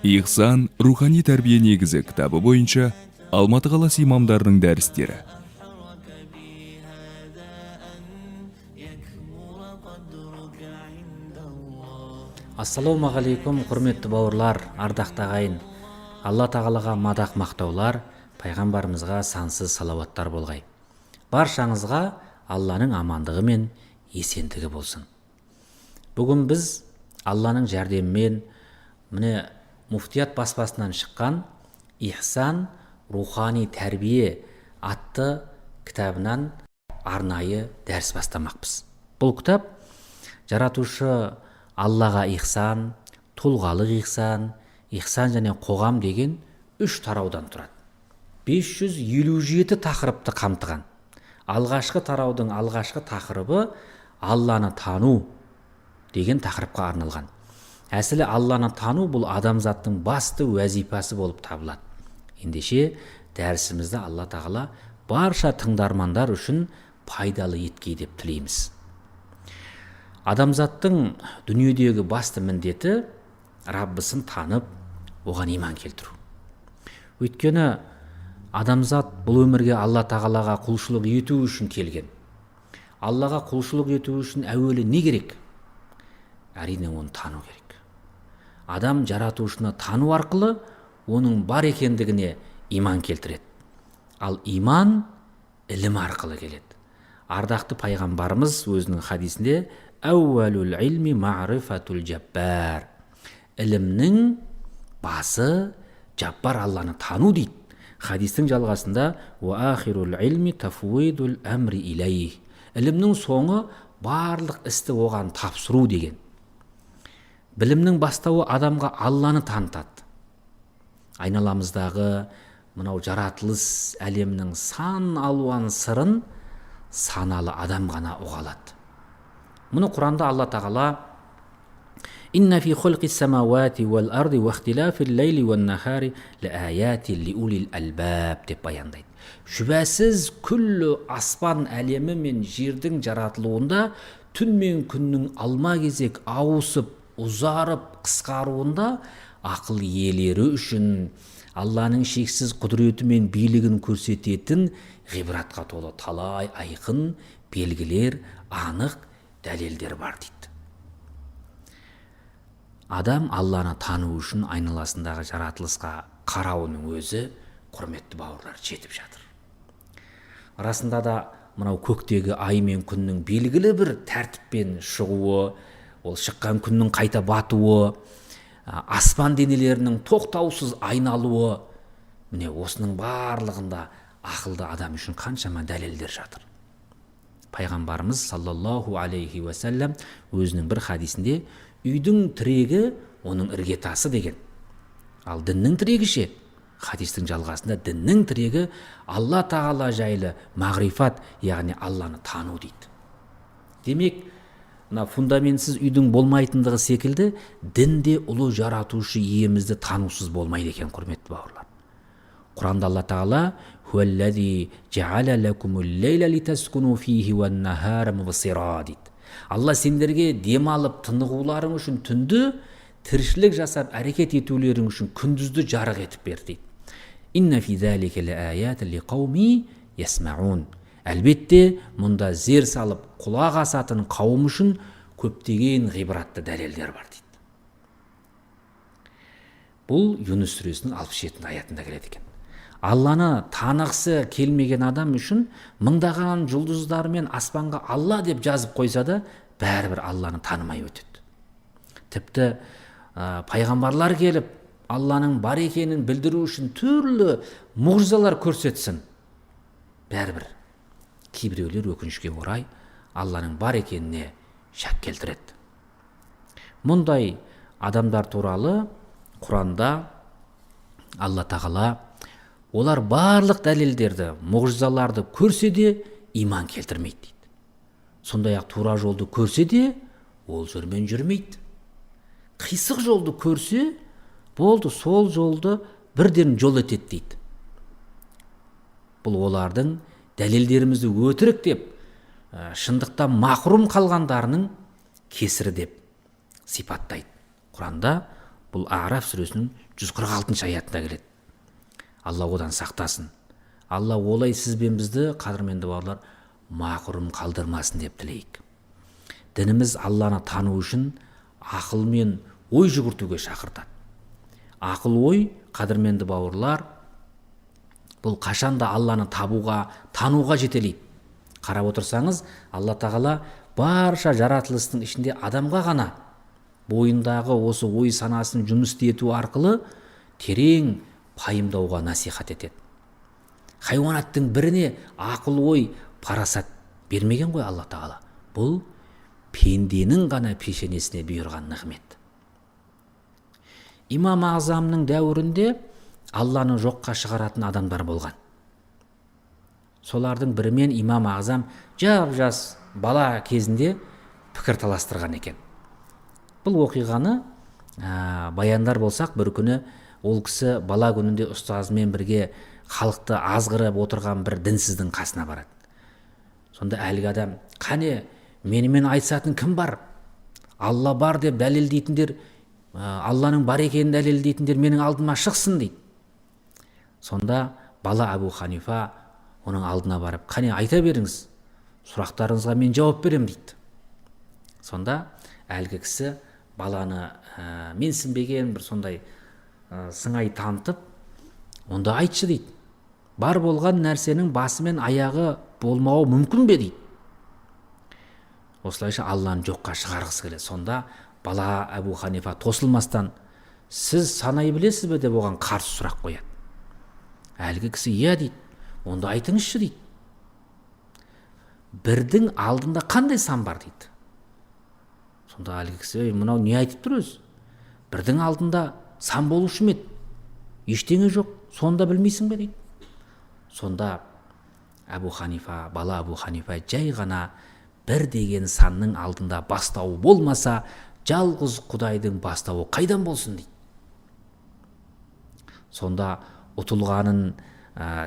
Ихсан рухани тәрбие негізі кітабы бойынша Алматы қаласы имамдарының дәрістері. Ассалаумағалейкум, құрметті бауырлар, ардақты ағайын. Алла тағалаға мадақ мақтаулар, пайғамбарымызға сансыз салауаттар болғай. Баршаңызға Алланың амандығы мен есендігі болсын. Бүгін біз Алланың жәрдемімен міне Муфтият баспасынан шыққан Ихсан рухани тәрбие атты кітабынан арнайы дәріс бастамақпыз. Бұл кітап жаратушы Аллаға ихсан, тұлғалық ихсан, ихсан және қоғам деген 3 тараудан тұрады. 557 тақырыпты қамтыған. Алғашқы тараудың алғашқы тақырыбы Алланы тану деген тақырыпқа арналған. Әсілі Алланы тану бұл адамзаттың басты уәзипасы болып табылады. Ендеше дәрісімізді Алла тағала барша тыңдармандар үшін пайдалы еткей деп тілейміз. Адамзаттың дүниедегі басты міндеті Раббысын танып, оған иман келтіру. Өйткені адамзат бұл өмірге Алла тағалаға құлшылық ету үшін келген. Аллаға құлшылық ету үшін әуелі не керек? Әрине оны тану керек. Адам жаратушыны тану арқылы оның бар екендігіне иман келтіреді. Ал иман ілім арқылы келеді. Ардақты пайғамбарымыз өзінің хадисінде әуәлул илми мa'рифатул жаббар. Ілімнің басы жаббар Алланы тану дейді. Хадистің жалғасында ва ахирул илми тафуидул амри илейх. Ілімнің соңы барлық істі оған тапсыру деген. Білімнің бастауы адамға Алланы танытады. Айналамыздағы мынау жаратылыс әлемнің сан алуан сырын саналы адам ғана ұға алады. Мұны Құранда Алла тағала «Инна фи хулқис самауати вал арди ва ихтилафил лейли ван нахари лааяти лиулил албаб» деп баяндайды. Шүбәсіз күллі аспан әлемі мен жердің жаратылуында, түн мен күннің алма-кезек ауысып, ұзарып, қысқаруында ақыл иелері үшін Алланың шексіз құдіреті мен билігін көрсететін ғибратқа толы талай айқын белгілер, анық дәлелдер бар дейді. Адам Алланы тану үшін айналасындағы жаратылысқа қарауының өзі, құрметті бауырлар, жетіп жатыр. Расында да мынау көктегі ай мен күннің белгілі бір тәртіппен шығуы, ол шыққан күннің қайта батуы, аспан денелерінің тоқтаусыз айналуы, міне осының барлығында ақылды адам үшін қаншама дәлелдер жатыр. Пайғамбарымыз саллаллаху алейхи уассалям өзінің бір хадисінде үйдің тірегі оның іргетасы деген. Ал діннің тірегі ше? Хадистің жалғасында діннің тірегі Алла тағала жайлы мағрифат, яғни Алланы тану дейді. Демек, фундаментсіз үйдің болмайтындығы секілді, дінде ұлы жаратушы иемізді танусыз болмайды екен, құрметті бауырлар. Құранда Алла тағала «Хуаллази жа'аля лакумул лейла литаскуну фихи ван нахара мубсира» дейді. Алла сендерге демалып тынығуларың үшін түнді, тіршілік жасап әрекет етулерің үшін күндізді жарық етіп берді дейді. «Инна фи залика лааятин лиқауми ясмаун». Әлбетте, мұнда зер салып құлақ асатын қауым үшін көптеген ғибратты дәлелдер бар дейді. Бұл Юнус сүресінің 67 аятында келеді екен. Алланы танығысы келмеген адам үшін мыңдаған жұлдыздар мен аспанға Алла деп жазып қойса да, бәрібір Алланы танымай өтеді. Тіпті пайғамбарлар келіп, Алланың бар екенін білдіру үшін түрлі мұғжизалар көрсетсін, бәрібір кейбіреулер өкінішке орай Алланың бар екеніне шәк келтіреді. Мұндай адамдар туралы Құранда Алла тағала олар барлық дәлелдерді, мұғжизаларды көрсе де иман келтірмейді дейді. Сондай-ақ тура жолды көрсе де ол жолмен жүрмейді. Қисық жолды көрсе, болды, сол жолды бірден жол етеді дейді. Бұл олардың дәлелдерімізді өтірік деп, шындықтан мақрұм қалғандарының кесірі деп сипаттайды. Құранда бұл Араф сүресінің 146 аятында келеді. Алла одан сақтасын. Алла олай сіз бен бізді, қадірменді бауырлар, мақұрым қалдырмасын деп тілейік. Дініміз Алланы тану үшін ақыл мен ой жүгіртуге шақыртады. Ақыл ой, қадірменді бауырлар, бұл қашанда Алланы табуға, тануға жетелейді. Қарап отырсаңыз, Алла тағала барша жаратылыстың ішінде адамға ғана бойындағы осы ой санасын жұмыс ету арқылы терең пайымдауға насихат етеді. Хайуанаттың біріне ақыл ой, парасат бермеген ғой Алла тағала. Бұл пенденің ғана пешенесіне бұйырған нығмет. Имам Азамның дәуірінде Алланы жоққа шығаратын адамдар болған. Солардың бірімен Имам Азам жап-жас бала кезінде пікір таластырған екен. Бұл оқиғаны баяндар болсақ, бір күні ол кісі бала күнінде ұстазымен бірге халықты азғырып отырған бір дінсіздің қасына барады. Сонда әлгі адам: "Қане, менімен айтысатын кім бар? Алла бар деп дәлелдейтіндер, Алланың бар екенін дәлелдейтіндер менің алдыма шықсын" дейді. Сонда бала Абу Ханифа оның алдына барып: "Қане, айта беріңіз, сұрақтарыңызға мен жауап берем" дейді. Сонда әлгі кісі баланы менсінбеген бір сондай сыңай танытып: "Онда айтшы" дейді. "Бар болған нәрсенің басы мен аяғы болмауы мүмкін бе" дейді. Осылайша Алланы жоққа шығарғысы келеді. Сонда бала Абу Ханифа тосылмастан: "Сіз санай білесіз бе?" деп оған қарсы сұрақ қояды. Әлгі кісі: "Иә" дейді. "Онда айтыңызшы" дейді. "Бірдің алдында қандай сан бар" дейді. Сонда әлгі кісі: "Мынау не айтып тұр өзі? Бірдің алдында сан болушы ма еді? Ештеңе жоқ, сонда білмейсің бе" дейді. Сонда бала Абу Ханифа: "Жай ғана бір деген санның алдында бастауы болмаса, жалғыз Құдайдың бастауы қайдан болсын" дейді. Сонда ұтылғанын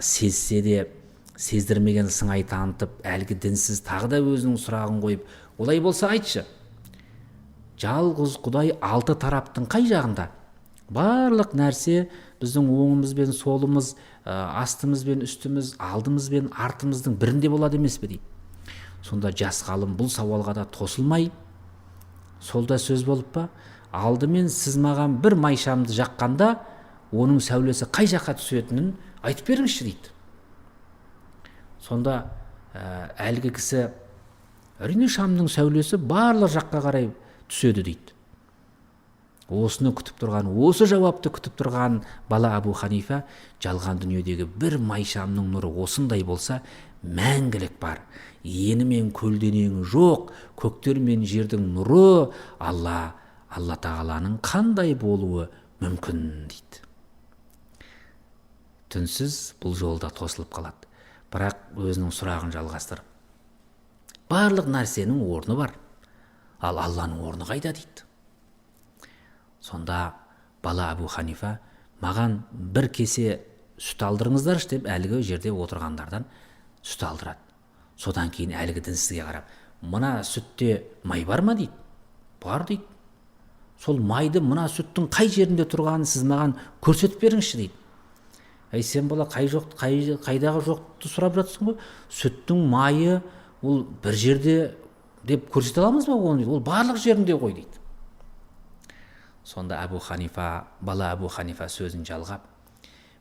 сезсе де сездірмеген сыңай танытып, әлгі дінсіз тағы да өзінің сұрағын қойып: "Олай болса айтшы, жалғыз Құдай 6 тараптың қай жағында? Барлық нәрсе біздің оңымыз бен солымыз, астымыз бен үстіміз, алдымыз бен артымыздың бірінде болады емес пе" дейді. Сонда жас ғалым бұл сауалға да тосылмай: "Сол да сөз болып па? Алдымен сіз маған бір майшамды жаққанда, оның сәулесі қай жаққа түсетінін айтып беріңізші" дейді. Сонда әлгі кісі: "Әрине, шамның сәулесі барлық жаққа қарай түседі" дейді. Осыны күтіп тұрған, осы жауапты күтіп тұрған бала Абу Ханифа: "Жалған дүниедегі бір майшамның нұры осындай болса, мәңгілік бар. Ені мен көлденеңі жоқ, көктер мен жердің нұры Алла тағаланың қандай болуы мүмкін" дейді. Түнсіз бұл жолда тосылып қалады. Бірақ өзінің сұрағын жалғастырып: "Барлық нәрсенің орны бар, ал Алланың орны қайда" дейді. Сонда бала Абу Ханифа: "Маған бір кесе сүт алдырыңыздаршы" деп әлгі жерде отырғандардан сүт алдырады. Содан кейін әлгі дінсізге қарап: "Мына сүтте май бар ма" дейді. "Бар" дейді. "Сол майды мына сүттің қай жерінде тұрғанын сіз маған көрсетіп беріңізші" дейді. "Ей сен бала, қайдағы жоқты сұрап жатсың ғой? Сүттің майы ол бір жерде деп көрсете аламыз ба оны" дейді. "Ол барлық жерінде ғой" дейді. Сонда бала Абу Ханифа сөзін жалғап: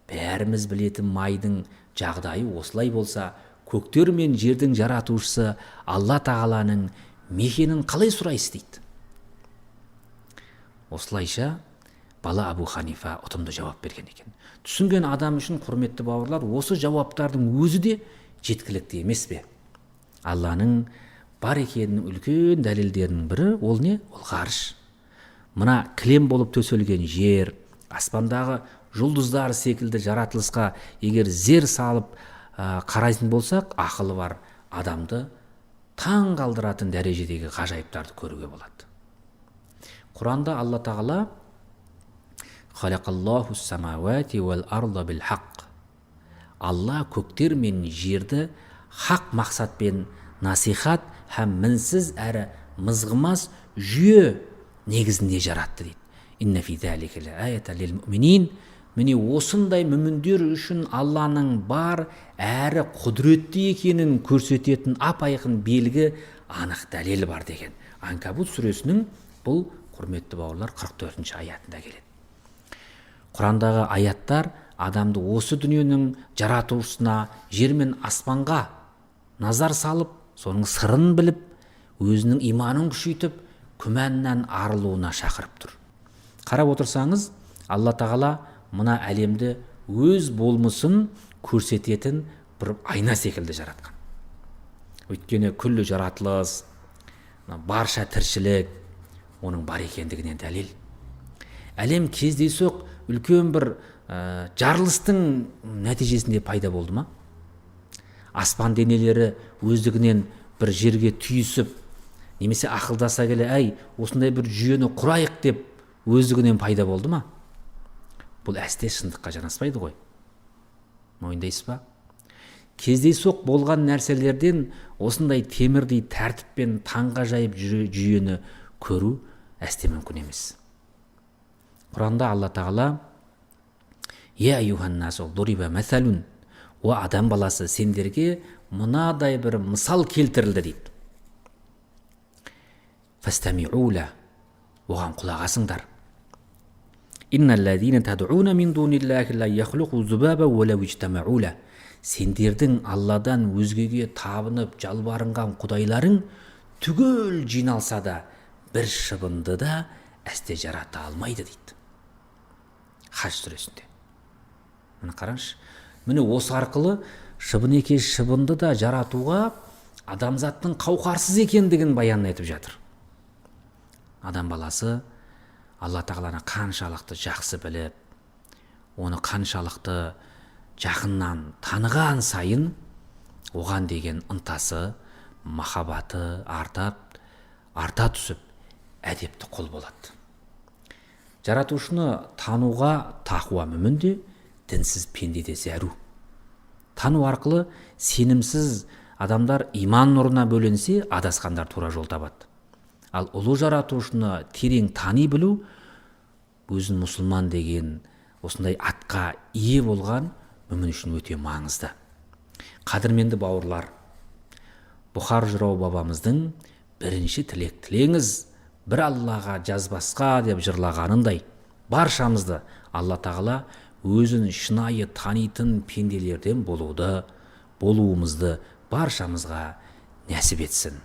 "Бәріміз білетін майдың жағдайы осылай болса, көктер мен жердің жаратушысы Алла тағаланың мекенін қалай сұрайсыз" дейді. Осылайша бала Абу Ханифа ұтымды жауап берген екен. Түсінген адам үшін, құрметті бауырлар, осы жауаптардың өзі де жеткілікті емес пе? Алланың бар екенінің үлкен дәлелдерінің бірі ол не? Ол ғарыш. Мына кілем болып төселген жер, аспандағы жұлдыздар секілді жаратылысқа егер зер салып қарайтын болсақ, ақылы бар адамды таң қалдыратын дәрежедегі ғажайыптарды көруге болады. Құранда Алла тағала: "Халақаллаху самауати вал арда бил хақ". Алла көктер мен жерді хақ мақсатпен насихат һәм мінсіз әрі мызғымас жүйе негізінде жаратты дейді. Инна фи залика лааятан лил муъминин. Міне осындай мүміндер үшін Алланың бар әрі құдіретті екенін көрсететін ап-айқын белгі, анық дәлел бар деген. Анкабут сүресінің бұл, құрметті бауырлар, 44-ші аятында келеді. Құрандағы аяттар адамды осы дүниенің жаратушысына, жер мен аспанға назар салып, соның сырын біліп, өзінің иманын күшейтіп, күмәннен арылуына шақырып тұр. Қарап отырсаңыз, Алла тағала мына әлемді өз болмысын көрсететін бір айна секілді жаратқан. Өйткені күллі жаратылыс, барша тіршілік оның бар екендігінен дәлел. Әлем кездейсоқ үлкен бір жарылыстың нәтижесінде пайда болды ма? Аспан денелері өздігінен бір жерге түйісіп, немесе ақылдаса келе, әй, осындай бір жүйені құрайық деп өздігінен пайда болды ма? Бұл әсте шындыққа жанаспайды ғой. Мойындайсыз ба? Кездейсоқ болған нәрселерден осындай темірдей тәртіппен таңғажайып жүйені көру әсте мүмкін емес. Құранда Алла тағала «Я айюханнасу дуриба мәсәлун», о адам баласы, сендерге мынадай бір мысал келтірілді дейді. «Фастамиула», оған құлағасыңдар. «Инналлазина тад'уна мин дуниллахи ла яхлуқу зубаба валау ижтамаула». Сендердің Алладан өзгеге табынып жалбарынған құдайларың түгел жиналса да, бір шыбынды да әсте жарата алмайды дейді. Хаж сүресінде. Міне қараңызшы. Міне осы арқылы шыбын екеш шыбынды да жаратуға адамзаттың қауқарсыз екендігін баян етіп жатыр. Адам баласы Алла тағаланы қаншалықты жақсы біліп, оны қаншалықты жақыннан таныған сайын, оған деген ынтасы, махаббаты арта түсіп, әдепті қол болады. Жаратушыны тануға тақуа мүмінде, дінсіз пендеде зәру. Тану арқылы сенімсіз адамдар иман нұрына бөленсе, адасқандар тура жол табады. Ал ұлы жаратушыны терең тани білу, өзін мұсылман деген осындай атқа ие болған мүмін үшін өте маңызды. Қадірменді бауырлар, Бұхар жырау бабамыздың бірінші тілеңіз бір Аллаға жазбасқа деп жырлағанындай, баршамызды Алла тағала өзін шынайы танитын пенделерден болуымызды баршамызға нәсіп етсін.